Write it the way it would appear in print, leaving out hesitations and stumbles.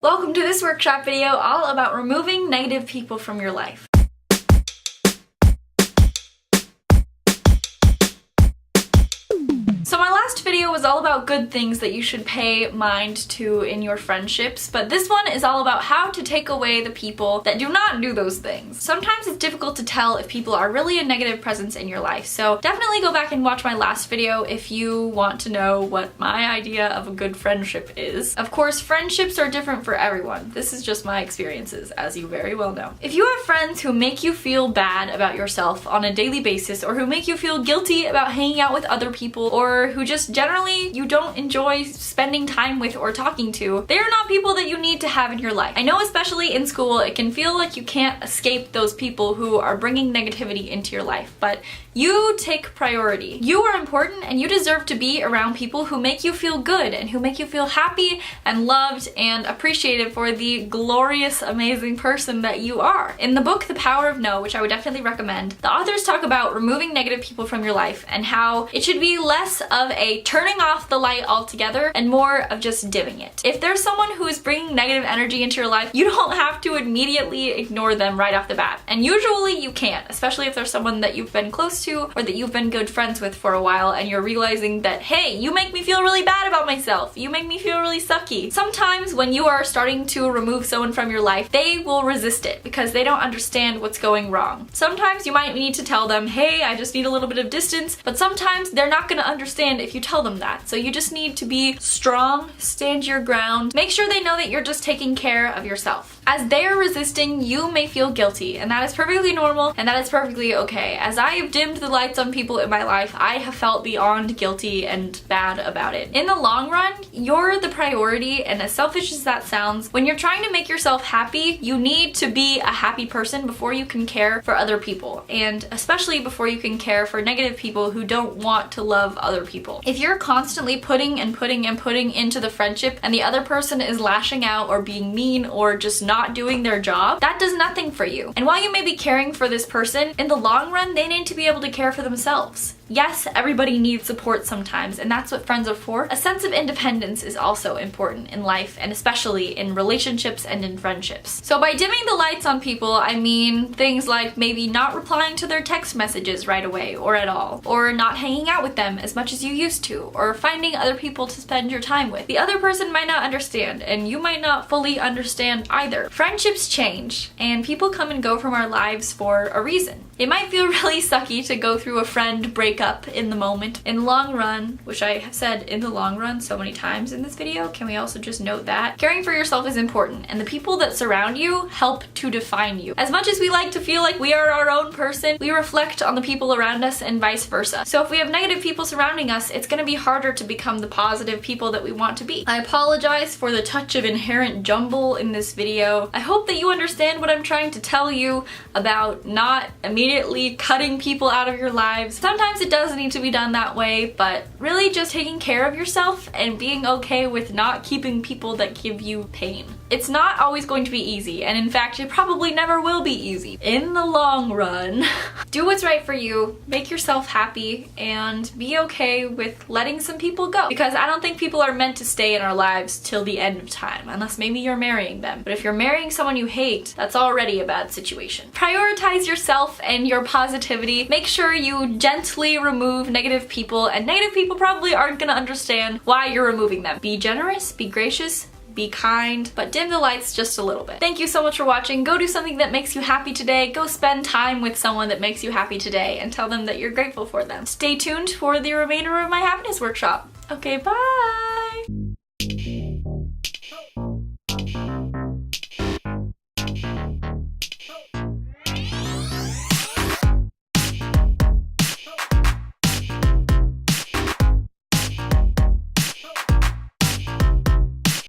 Welcome to this workshop video all about removing negative people from your life. So my last video was all about good things that you should pay mind to in your friendships, but this one is all about how to take away the people that do not do those things. Sometimes it's difficult to tell if people are really a negative presence in your life, so definitely go back and watch my last video if you want to know what my idea of a good friendship is. Of course, friendships are different for everyone. This is just my experiences, as you very well know. If you have friends who make you feel bad about yourself on a daily basis, or who make you feel guilty about hanging out with other people, or who just generally you don't enjoy spending time with or talking to, they are not people that you need to have in your life. I know especially in school it can feel like you can't escape those people who are bringing negativity into your life, but you take priority. You are important and you deserve to be around people who make you feel good and who make you feel happy and loved and appreciated for the glorious, amazing person that you are. In the book The Power of No, which I would definitely recommend, the authors talk about removing negative people from your life and how it should be less of a turning off the light altogether and more of just dimming it. If there's someone who is bringing negative energy into your life, you don't have to immediately ignore them right off the bat. And usually you can't, especially if there's someone that you've been close to or that you've been good friends with for a while and you're realizing that, hey, you make me feel really bad about myself. You make me feel really sucky. Sometimes when you are starting to remove someone from your life, they will resist it because they don't understand what's going wrong. Sometimes you might need to tell them, hey, I just need a little bit of distance, but sometimes they're not going to understand if you tell them that. So you just need to be strong, stand your ground, make sure they know that you're just taking care of yourself. As they are resisting, you may feel guilty, and that is perfectly normal and that is perfectly okay. As I have dimmed the lights on people in my life, I have felt beyond guilty and bad about it. In the long run, you're the priority, and as selfish as that sounds, when you're trying to make yourself happy, you need to be a happy person before you can care for other people, and especially before you can care for negative people who don't want to love other people. If you're constantly putting into the friendship and the other person is lashing out or being mean or just not doing their job, that does nothing for you. And while you may be caring for this person, in the long run, they need to be able to care for themselves. Yes, everybody needs support sometimes, and that's what friends are for. A sense of independence is also important in life, and especially in relationships and in friendships. So by dimming the lights on people, I mean things like maybe not replying to their text messages right away or at all, or not hanging out with them as much as you used to, or finding other people to spend your time with. The other person might not understand, and you might not fully understand either. Friendships change, and people come and go from our lives for a reason. It might feel really sucky to go through a friend breakup in the moment. In the long run, which I have said in the long run so many times in this video, can we also just note that caring for yourself is important, and the people that surround you help to define you. As much as we like to feel like we are our own person, we reflect on the people around us and vice versa. So if we have negative people surrounding us, it's gonna be harder to become the positive people that we want to be. I apologize for the touch of inherent jumble in this video. I hope that you understand what I'm trying to tell you about not immediately cutting people out of your lives. Sometimes it does need to be done that way, but really just taking care of yourself and being okay with not keeping people that give you pain. It's not always going to be easy, and in fact, it probably never will be easy. In the long run, do what's right for you, make yourself happy, and be okay with letting some people go. Because I don't think people are meant to stay in our lives till the end of time, unless maybe you're marrying them. But if you're marrying someone you hate, that's already a bad situation. Prioritize yourself and your positivity. Make sure you gently remove negative people, and negative people probably aren't gonna understand why you're removing them. Be generous, be gracious, be kind, but dim the lights just a little bit. Thank you so much for watching. Go do something that makes you happy today. Go spend time with someone that makes you happy today and tell them that you're grateful for them. Stay tuned for the remainder of my happiness workshop. Okay, bye!